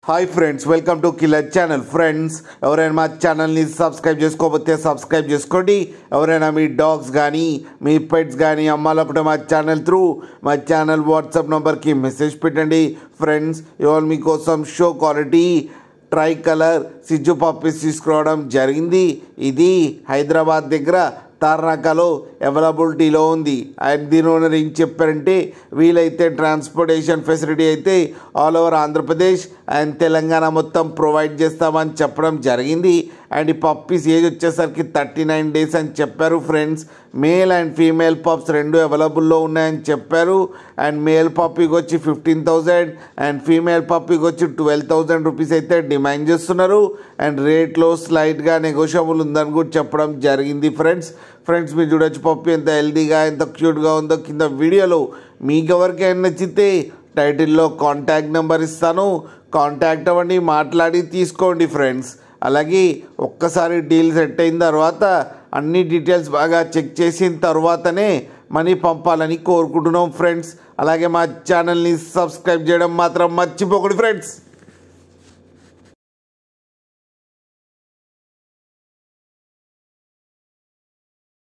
Hi friends, welcome to killer channel. Friends, ఎవరైనా మా ఛానల్ని సబ్స్క్రైబ్ చేసుకోకపోతే సబ్స్క్రైబ్ చేసుకోండి. ఎవరైనా మీ డాగ్స్ కానీ మీ పెట్స్ కానీ అమ్మాలనుకుంటే మా ఛానల్ త్రూ మా ఛానల్ వాట్సాప్ నెంబర్కి మెసేజ్ పెట్టండి. ఫ్రెండ్స్, ఇవాళ మీకోసం షో క్వాలిటీ ట్రై కలర్ సిజ్జు పప్పీస్ తీసుకురావడం జరిగింది. ఇది హైదరాబాద్ దగ్గర తార్నాకలో అవైలబిలిటీలో ఉంది. అండ్ దీని ఓనర్ ఏం చెప్పారంటే, వీలైతే ట్రాన్స్పోర్టేషన్ ఫెసిలిటీ అయితే all over Andhra Pradesh and Telangana మొత్తం ప్రొవైడ్ చేస్తామని చెప్పడం జరిగింది. అండ్ ఈ పప్పీస్ ఏజ్ వచ్చేసరికి 39 days అని చెప్పారు. Friends, male and female pups రెండు అవైలబుల్లో ఉన్నాయని చెప్పారు. అండ్ మేల్ పప్పీకి వచ్చి 15,000 అండ్ ఫీమేల్ పప్పీకి వచ్చి 12,000 రూపీస్ అయితే డిమాండ్ చేస్తున్నారు. అండ్ రేట్లో స్లైట్గా నెగోషియబుల్ ఉందని కూడా చెప్పడం జరిగింది. ఫ్రెండ్స్ మీరు చూడొచ్చు పప్పీ ఎంత హెల్దీగా ఎంత క్యూట్గా ఉందో. కింద వీడియోలో మీకు ఎవరికైనా నచ్చితే టైటిల్లో కాంటాక్ట్ నెంబర్ ఇస్తాను, కాంటాక్ట్ అవ్వండి, మాట్లాడి తీసుకోండి. ఫ్రెండ్స్, అలాగే ఒక్కసారి డీల్ సెట్ అయిన తర్వాత అన్ని డీటెయిల్స్ బాగా చెక్ చేసిన తర్వాతనే మనీ పంపాలని కోరుకుంటున్నాం. ఫ్రెండ్స్, అలాగే మా ఛానల్ని సబ్స్క్రైబ్ చేయడం మాత్రం మర్చిపోకండి. ఫ్రెండ్స్.